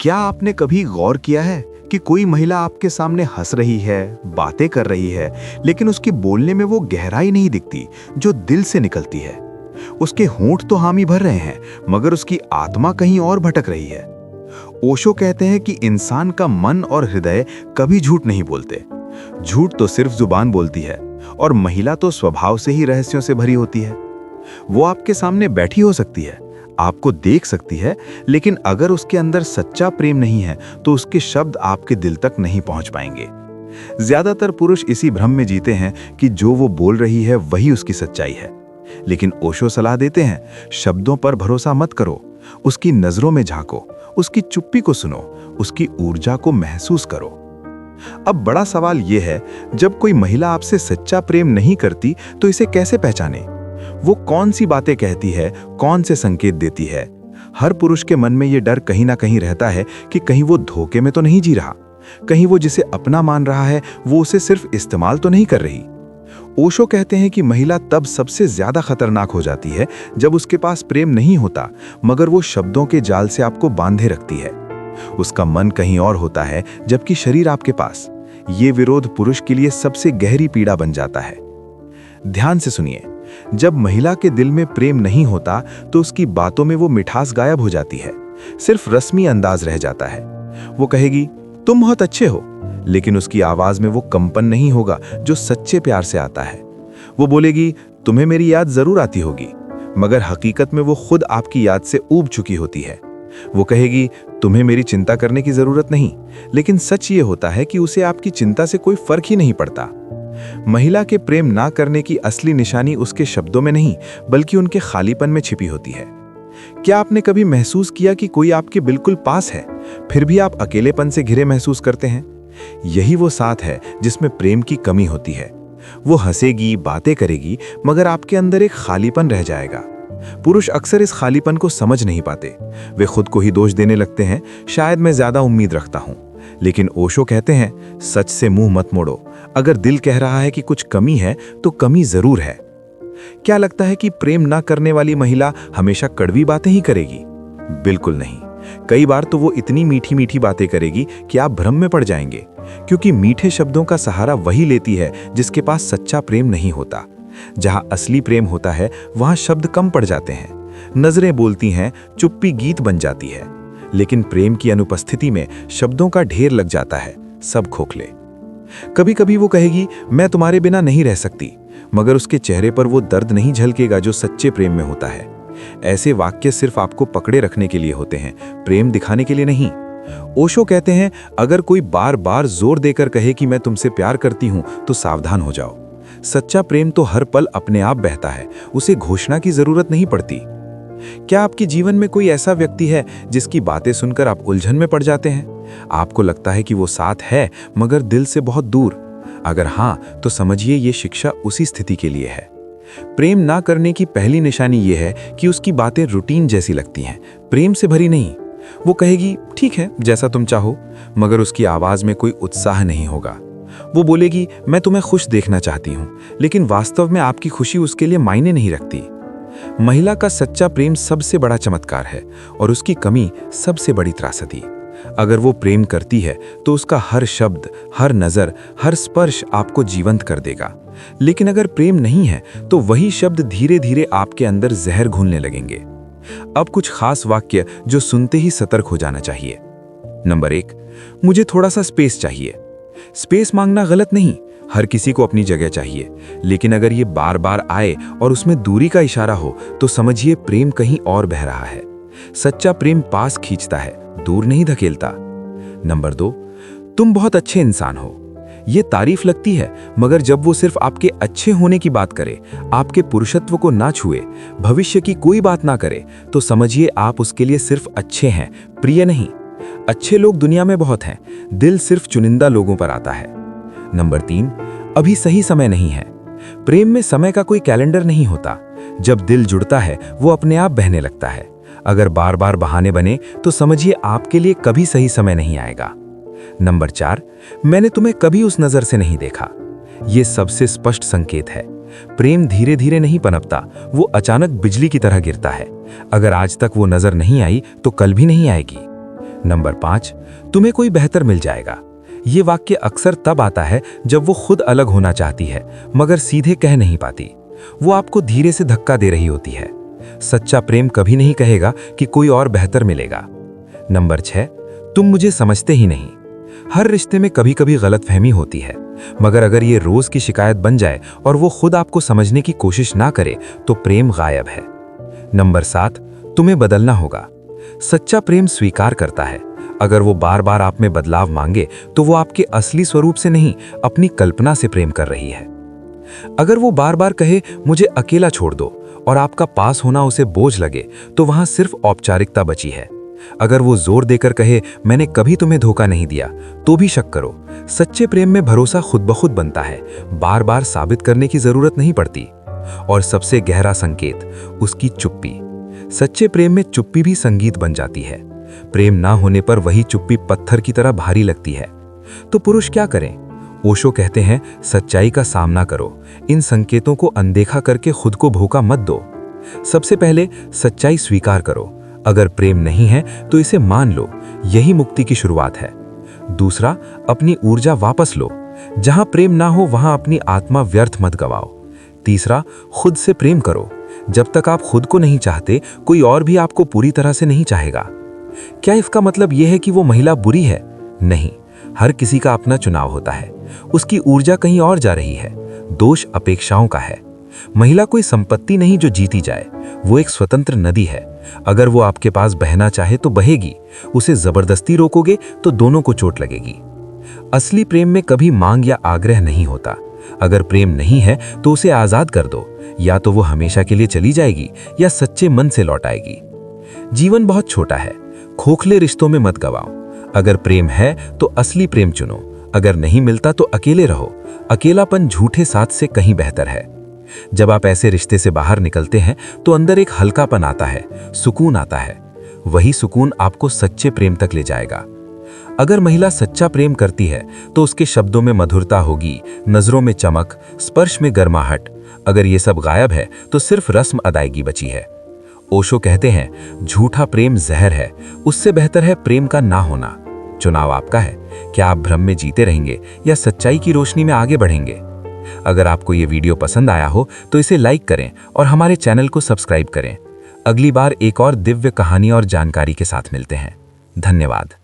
क्या आपने कभी गौर किया है कि कोई महिला आपके सामने हंस रही है, बातें कर रही है, लेकिन उसके बोलने में वो गहराई नहीं दिखती जो दिल से निकलती है। उसके होंठ तो हामी भर रहे हैं, मगर उसकी आत्मा कहीं और भटक रही है। ओशो कहते हैं कि इंसान का मन और हृदय कभी झूठ नहीं बोलते। झूठ तो सिर्फ जुबान बोलती है, और महिला तो स्वभाव से ही रहस्यों से भरी होती है। वो आपके सामने बैठी हो सकती है, आपको देख सकती है, लेकिन अगर उसके अंदर सच्चा प्रेम नहीं है तो उसके शब्द आपके दिल तक नहीं पहुंच पाएंगे। ज्यादातर पुरुष इसी भ्रम में जीते हैं कि जो वो बोल रही है वही उसकी सच्चाई है। लेकिन ओशो सलाह देते हैं, शब्दों पर भरोसा मत करो, उसकी नजरों में झांको, उसकी चुप्पी को सुनो, उसकी ऊर्जा को महसूस करो। अब बड़ा सवाल यह है, जब कोई महिला आपसे सच्चा प्रेम नहीं करती तो इसे कैसे पहचाने? वो कौन सी बातें कहती है, कौन से संकेत देती है? हर पुरुष के मन में ये डर कहीं ना कहीं रहता है कि कहीं वो धोखे में तो नहीं जी रहा, कहीं वो जिसे अपना मान रहा है वो उसे सिर्फ इस्तेमाल तो नहीं कर रही। ओशो कहते हैं कि महिला तब सबसे ज्यादा खतरनाक हो जाती है जब उसके पास प्रेम नहीं होता, मगर वो शब्दों के जाल से आपको बांधे रखती है। उसका मन कहीं और होता है जबकि शरीर आपके पास। ये विरोध पुरुष के लिए सबसे गहरी पीड़ा बन जाता है। ध्यान से सुनिए, जब महिला के दिल में प्रेम नहीं होता तो उसकी बातों में वो मिठास गायब हो जाती है, सिर्फ रस्मी अंदाज रह जाता है। वो कहेगी तुम बहुत अच्छे हो, लेकिन उसकी आवाज में वो कंपन नहीं होगा जो सच्चे प्यार से आता है। वो बोलेगी तुम्हें मेरी याद जरूर आती होगी, मगर हकीकत में वो खुद आपकी याद से ऊब चुकी होती है। वो कहेगी तुम्हें मेरी चिंता करने की जरूरत नहीं, लेकिन सच ये होता है कि उसे आपकी चिंता से कोई फर्क ही नहीं पड़ता। महिला के प्रेम ना करने की असली निशानी उसके शब्दों में नहीं, बल्कि उनके खालीपन में छिपी होती है। क्या आपने कभी महसूस किया कि कोई आपके बिल्कुल पास है, फिर भी आप अकेलेपन से घिरे महसूस करते हैं? यही वो साथ है जिसमें प्रेम की कमी होती है। वो हंसेगी, बातें करेगी, मगर आपके अंदर एक खालीपन रह जाएगा। पुरुष अक्सर इस खालीपन को समझ नहीं पाते। वे खुद को ही दोष देने लगते हैं, शायद मैं ज्यादा उम्मीद रखता हूं। लेकिन ओशो कहते हैं, सच से मुंह मत मोड़ो। अगर दिल कह रहा है कि कुछ कमी है तो कमी जरूर है। क्या लगता है कि प्रेम ना करने वाली महिला हमेशा कड़वी बातें ही करेगी? बिल्कुल नहीं। कई बार तो वो इतनी मीठी मीठी बातें करेगी कि आप भ्रम में पड़ जाएंगे, क्योंकि मीठे शब्दों का सहारा वही लेती है जिसके पास सच्चा प्रेम नहीं होता। जहां असली प्रेम होता है वहां शब्द कम पड़ जाते हैं, नजरें बोलती हैं, चुप्पी गीत बन जाती है। लेकिन प्रेम की अनुपस्थिति में शब्दों का ढेर लग जाता है, सब खोखले। कभी कभी वो कहेगी मैं तुम्हारे बिना नहीं रह सकती, मगर उसके चेहरे पर वो दर्द नहीं झलकेगा जो सच्चे प्रेम में होता है। ऐसे वाक्य सिर्फ आपको पकड़े रखने के लिए होते हैं, प्रेम दिखाने के लिए नहीं। ओशो कहते हैं, अगर कोई बार बार जोर देकर कहे कि मैं तुमसे प्यार करती हूं तो सावधान हो जाओ। सच्चा प्रेम तो हर पल अपने आप बहता है, उसे घोषणा की जरूरत नहीं पड़ती। क्या आपके जीवन में कोई ऐसा व्यक्ति है जिसकी बातें सुनकर आप उलझन में पड़ जाते हैं? आपको लगता है कि वो साथ है, मगर दिल से बहुत दूर। अगर हाँ, तो समझिए ये शिक्षा उसी स्थिति के लिए है। प्रेम ना करने की पहली निशानी ये है कि उसकी बातें रूटीन जैसी लगती हैं, प्रेम से भरी नहीं। वो कहेगी ठीक है जैसा तुम चाहो, मगर उसकी आवाज में कोई उत्साह नहीं होगा। वो बोलेगी मैं तुम्हें खुश देखना चाहती हूँ, लेकिन वास्तव में आपकी खुशी उसके लिए मायने नहीं रखती। महिला का सच्चा प्रेम सबसे बड़ा चमत्कार है और उसकी कमी सबसे बड़ी त्रासदी। अगर वो प्रेम करती है तो उसका हर शब्द, हर नजर, हर स्पर्श आपको जीवंत कर देगा। लेकिन अगर प्रेम नहीं है तो वही शब्द धीरे धीरे आपके अंदर जहर घुलने लगेंगे। अब कुछ खास वाक्य जो सुनते ही सतर्क हो जाना चाहिए। नंबर 1, मुझे थोड़ा सा स्पेस चाहिए। स्पेस मांगना गलत नहीं, हर किसी को अपनी जगह चाहिए, लेकिन अगर ये बार बार आए और उसमें दूरी का इशारा हो तो समझिए प्रेम कहीं और बह रहा है। सच्चा प्रेम पास खींचता है, दूर नहीं धकेलता। नंबर 2, तुम बहुत अच्छे इंसान हो। ये तारीफ लगती है, मगर जब वो सिर्फ आपके अच्छे होने की बात करे, आपके पुरुषत्व को ना छुए, भविष्य की कोई बात ना करे, तो समझिए आप उसके लिए सिर्फ अच्छे हैं, प्रिय नहीं। अच्छे लोग दुनिया में बहुत हैं, दिल सिर्फ चुनिंदा लोगों पर आता है। नंबर 3, अभी सही समय नहीं है। प्रेम में समय का कोई कैलेंडर नहीं होता। जब दिल जुड़ता है वो अपने आप बहने लगता है। अगर बार बार बहाने बने तो समझिए आपके लिए कभी सही समय नहीं आएगा। नंबर 4, मैंने तुम्हें कभी उस नजर से नहीं देखा। ये सबसे स्पष्ट संकेत है। प्रेम धीरे धीरे नहीं पनपता, वो अचानक बिजली की तरह गिरता है। अगर आज तक वो नजर नहीं आई तो कल भी नहीं आएगी। नंबर 5, तुम्हें कोई बेहतर मिल जाएगा। ये वाक्य अक्सर तब आता है जब वो खुद अलग होना चाहती है मगर सीधे कह नहीं पाती। वो आपको धीरे से धक्का दे रही होती है। सच्चा प्रेम कभी नहीं कहेगा कि कोई और बेहतर मिलेगा। नंबर 6, तुम मुझे समझते ही नहीं। हर रिश्ते में कभी कभी गलतफहमी होती है, मगर अगर ये रोज की शिकायत बन जाए और वो खुद आपको समझने की कोशिश ना करे तो प्रेम गायब है। नंबर 7, तुम्हें बदलना होगा। सच्चा प्रेम स्वीकार करता है। अगर वो बार बार आप में बदलाव मांगे तो वो आपके असली स्वरूप से नहीं, अपनी कल्पना से प्रेम कर रही है। अगर वो बार बार कहे मुझे अकेला छोड़ दो और आपका पास होना उसे बोझ लगे तो वहां सिर्फ औपचारिकता बची है। अगर वो जोर देकर कहे मैंने कभी तुम्हें धोखा नहीं दिया, तो भी शक करो। सच्चे प्रेम में भरोसा खुद ब खुद बनता है, बार बार साबित करने की जरूरत नहीं पड़ती। और सबसे गहरा संकेत, उसकी चुप्पी। सच्चे प्रेम में चुप्पी भी संगीत बन जाती है। प्रेम ना होने पर वही चुप्पी पत्थर की तरह भारी लगती है। तो पुरुष क्या करें? ओशो कहते हैं, सच्चाई का सामना करो। इन संकेतों को अनदेखा करके खुद को धोखा मत दो। सबसे पहले सच्चाई स्वीकार करो। अगर प्रेम नहीं है तो इसे मान लो, यही मुक्ति की शुरुआत है। दूसरा, अपनी ऊर्जा वापस लो। जहां प्रेम ना हो वहां अपनी आत्मा व्यर्थ मत गवाओ। तीसरा, खुद से प्रेम करो। जब तक आप खुद को नहीं चाहते, कोई और भी आपको पूरी तरह से नहीं चाहेगा। क्या इसका मतलब यह है कि वो महिला बुरी है? नहीं, हर किसी का अपना चुनाव होता है। उसकी ऊर्जा कहीं और जा रही है। दोष अपेक्षाओं का है। महिला कोई संपत्ति नहीं जो जीती जाए, वो एक स्वतंत्र नदी है। अगर वो आपके पास बहना चाहे तो बहेगी। उसे जबरदस्ती रोकोगे तो दोनों को चोट लगेगी। असली प्रेम में कभी मांग या आग्रह नहीं होता। अगर प्रेम नहीं है तो उसे आजाद कर दो। या तो वो हमेशा के लिए चली जाएगी या सच्चे मन से लौट आएगी। जीवन बहुत छोटा है, खोखले रिश्तों में मत गवाओ। अगर प्रेम है तो असली प्रेम चुनो। अगर नहीं मिलता तो अकेले रहो। अकेलापन झूठे साथ से कहीं बेहतर है। जब आप ऐसे रिश्ते से बाहर निकलते हैं तो अंदर एक हल्कापन आता है, सुकून आता है। वही सुकून आपको सच्चे प्रेम तक ले जाएगा। अगर महिला सच्चा प्रेम करती है तो उसके शब्दों में मधुरता होगी, नजरों में चमक, स्पर्श में गर्माहट। अगर ये सब गायब है तो सिर्फ रस्म अदायगी बची है। ओशो कहते हैं, झूठा प्रेम जहर है, उससे बेहतर है प्रेम का ना होना। चुनाव आपका है। क्या आप भ्रम में जीते रहेंगे या सच्चाई की रोशनी में आगे बढ़ेंगे? अगर आपको ये वीडियो पसंद आया हो तो इसे लाइक करें और हमारे चैनल को सब्सक्राइब करें। अगली बार एक और दिव्य कहानी और जानकारी के साथ मिलते हैं। धन्यवाद।